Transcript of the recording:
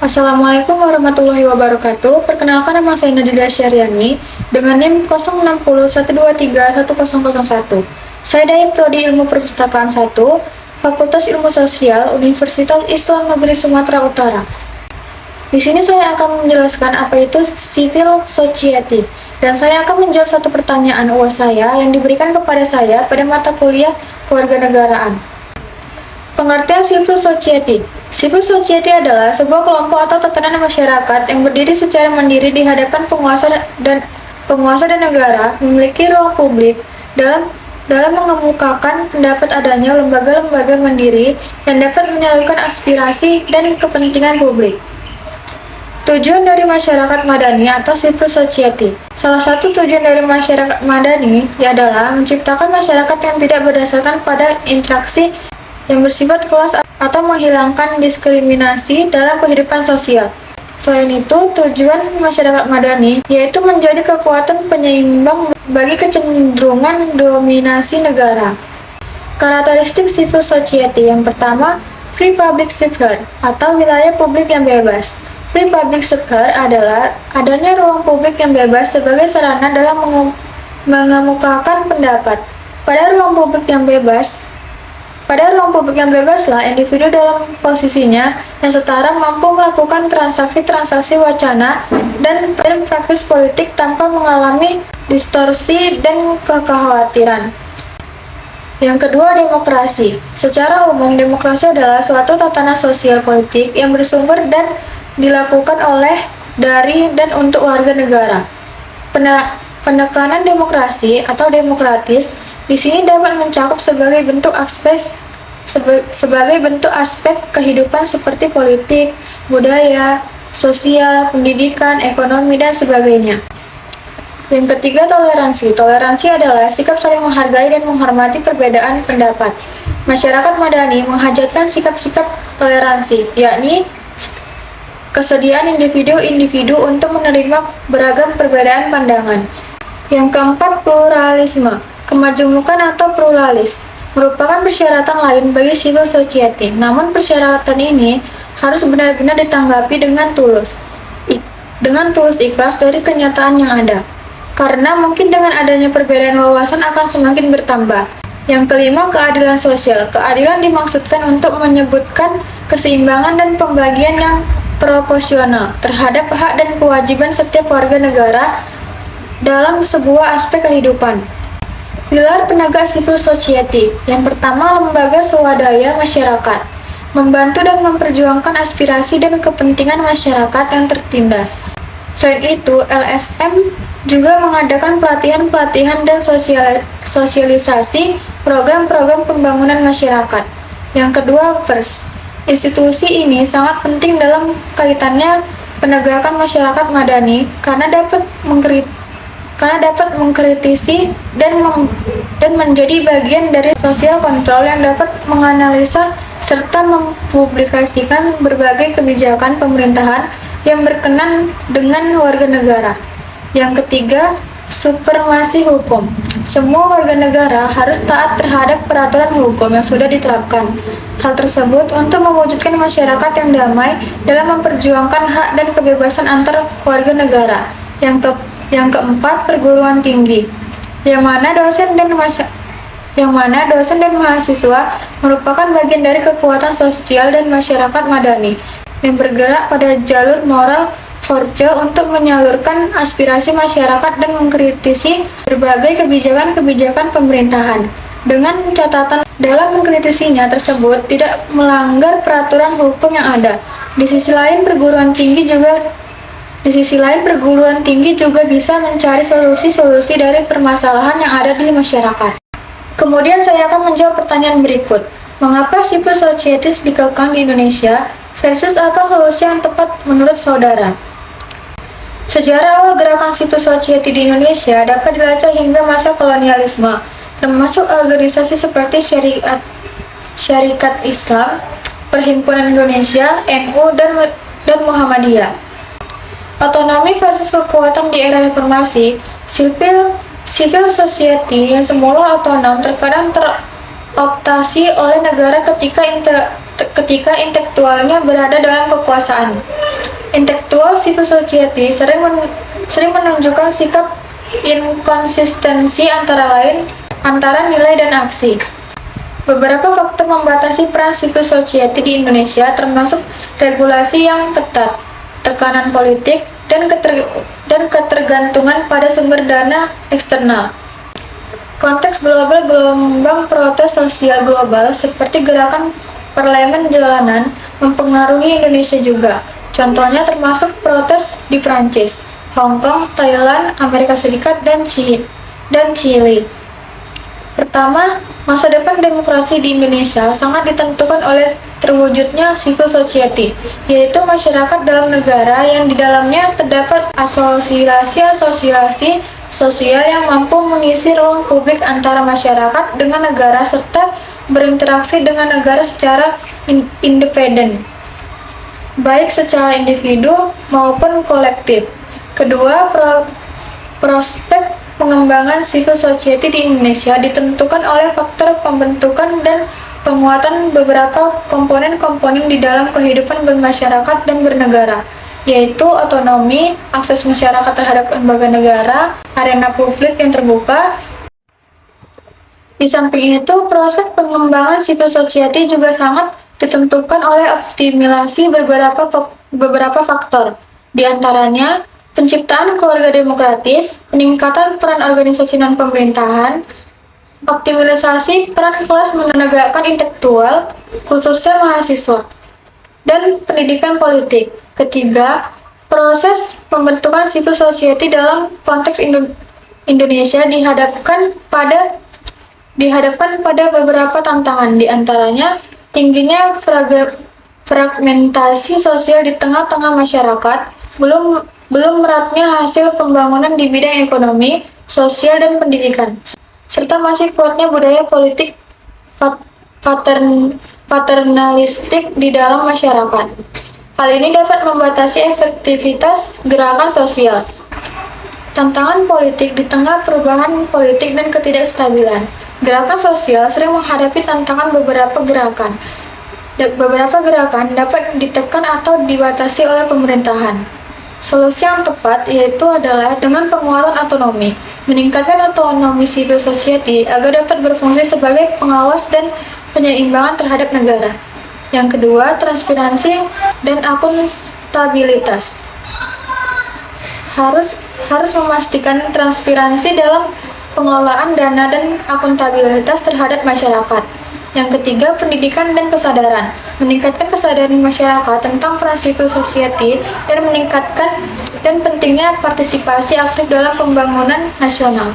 Assalamualaikum warahmatullahi wabarakatuh. Perkenalkan, nama saya Nadila Syariani dengan NIM 0601231001. Saya dari Prodi Ilmu Perpustakaan 1, Fakultas Ilmu Sosial, Universitas Islam Negeri Sumatera Utara. Di sini saya akan menjelaskan apa itu civil society, dan saya akan menjawab satu pertanyaan UAS saya yang diberikan kepada saya pada mata kuliah kewarganegaraan. Pengertian civil society. Civil society adalah sebuah kelompok atau tatanan masyarakat yang berdiri secara mandiri di hadapan penguasa dan negara, memiliki ruang publik dalam mengemukakan pendapat, adanya lembaga-lembaga mandiri yang dapat menyalurkan aspirasi dan kepentingan publik. Tujuan dari masyarakat madani atau civil society. Salah satu tujuan dari masyarakat madani adalah menciptakan masyarakat yang tidak berdasarkan pada interaksi yang bersifat kelas atau menghilangkan diskriminasi dalam kehidupan sosial. Selain itu, tujuan masyarakat madani yaitu menjadi kekuatan penyeimbang bagi kecenderungan dominasi negara. Karakteristik civil society yang pertama, free public sphere atau wilayah publik yang bebas. Free public sphere adalah adanya ruang publik yang bebas sebagai sarana dalam mengemukakan pendapat. Pada ruang publik yang bebaslah individu dalam posisinya yang setara mampu melakukan transaksi-transaksi wacana dan praktis politik tanpa mengalami distorsi dan kekhawatiran. Yang kedua, demokrasi. Secara umum, demokrasi adalah suatu tatanan sosial politik yang bersumber dan dilakukan oleh, dari, dan untuk warga negara. Penekanan demokrasi atau demokratis di sini dapat mencakup sebagai bentuk aspek kehidupan seperti politik, budaya, sosial, pendidikan, ekonomi, dan sebagainya. Yang ketiga, toleransi. Toleransi adalah sikap saling menghargai dan menghormati perbedaan pendapat. Masyarakat madani menghajatkan sikap-sikap toleransi, yakni kesediaan individu-individu untuk menerima beragam perbedaan pandangan. Yang keempat, pluralisme. Kemajemukan atau pluralis merupakan persyaratan lain bagi civil society. Namun persyaratan ini harus benar-benar ditanggapi dengan tulus ikhlas dari kenyataan yang ada. Karena mungkin dengan adanya perbedaan wawasan akan semakin bertambah. Yang kelima, keadilan sosial. Keadilan dimaksudkan untuk menyebutkan keseimbangan dan pembagian yang proporsional terhadap hak dan kewajiban setiap warga negara dalam sebuah aspek kehidupan. Pilar penegak civil society. Yang pertama, lembaga swadaya masyarakat. Membantu dan memperjuangkan aspirasi dan kepentingan masyarakat yang tertindas. Selain itu, LSM juga mengadakan pelatihan-pelatihan dan sosialisasi program-program pembangunan masyarakat. Yang kedua, FIRST. Institusi ini sangat penting dalam kaitannya penegakan masyarakat madani karena dapat mengkritisi dan menjadi bagian dari social control yang dapat menganalisa serta mempublikasikan berbagai kebijakan pemerintahan yang berkenan dengan warga negara. Yang ketiga, supremasi hukum. Semua warga negara harus taat terhadap peraturan hukum yang sudah diterapkan. Hal tersebut untuk mewujudkan masyarakat yang damai dalam memperjuangkan hak dan kebebasan antar warga negara. Yang keempat, perguruan tinggi, yang mana dosen dan mahasiswa merupakan bagian dari kekuatan sosial dan masyarakat madani yang bergerak pada jalur moral force untuk menyalurkan aspirasi masyarakat dan mengkritisi berbagai kebijakan-kebijakan pemerintahan. Dengan catatan dalam mengkritisinya tersebut tidak melanggar peraturan hukum yang ada. Di sisi lain, perguruan tinggi juga bisa mencari solusi-solusi dari permasalahan yang ada di masyarakat. Kemudian saya akan menjawab pertanyaan berikut. Mengapa civil societies dikekang di Indonesia versus apa solusi yang tepat menurut saudara? Sejarah awal gerakan civil society di Indonesia dapat dilacak hingga masa kolonialisme, termasuk organisasi seperti Syarikat Islam, Perhimpunan Indonesia, NU, dan Muhammadiyah. Otonomi versus kekuatan di era reformasi. Civil society yang semula otonom terkadang teroptasi oleh negara ketika intelektualnya berada dalam kekuasaan. Intelektual civil society sering menunjukkan sikap inkonsistensi antara nilai dan aksi. Beberapa faktor membatasi peran civil society di Indonesia termasuk regulasi yang ketat, tekanan politik, dan ketergantungan pada sumber dana eksternal. Konteks global, gelombang protes sosial global seperti gerakan parlemen jalanan mempengaruhi Indonesia juga. Contohnya termasuk protes di Prancis, Hong Kong, Thailand, Amerika Serikat, dan Chili. Pertama, masa depan demokrasi di Indonesia sangat ditentukan oleh terwujudnya civil society, yaitu masyarakat dalam negara yang di dalamnya terdapat asosiasi-asosiasi sosial yang mampu mengisi ruang publik antara masyarakat dengan negara serta berinteraksi dengan negara secara independen, baik secara individu maupun kolektif. Kedua, prospek pengembangan civil society di Indonesia ditentukan oleh faktor pembentukan dan penguatan beberapa komponen-komponen di dalam kehidupan bermasyarakat dan bernegara, yaitu otonomi, akses masyarakat terhadap lembaga negara, arena publik yang terbuka. Di samping itu, prospek pengembangan civil society juga sangat ditentukan oleh optimalisasi beberapa faktor, di antaranya penciptaan keluarga demokratis, peningkatan peran organisasi non-pemerintahan, optimalisasi peran kelas menegakkan intelektual, khususnya mahasiswa, dan pendidikan politik. Ketiga, proses pembentukan civil society dalam konteks Indonesia dihadapkan pada beberapa tantangan, di antaranya tingginya fragmentasi sosial di tengah-tengah masyarakat, belum meratnya hasil pembangunan di bidang ekonomi, sosial, dan pendidikan, serta masih kuatnya budaya politik paternalistik di dalam masyarakat. Hal ini dapat membatasi efektivitas gerakan sosial. Tantangan politik di tengah perubahan politik dan ketidakstabilan. Gerakan sosial sering menghadapi tantangan beberapa gerakan. Beberapa gerakan dapat ditekan atau dibatasi oleh pemerintahan. Solusi yang tepat adalah dengan penguatan otonomi, meningkatkan otonomi civil society agar dapat berfungsi sebagai pengawas dan penyeimbangan terhadap negara. Yang kedua, transparansi dan akuntabilitas. Harus memastikan transparansi dalam pengelolaan dana dan akuntabilitas terhadap masyarakat. Yang ketiga, pendidikan dan kesadaran. Meningkatkan kesadaran masyarakat tentang peran civil society dan pentingnya partisipasi aktif dalam pembangunan nasional.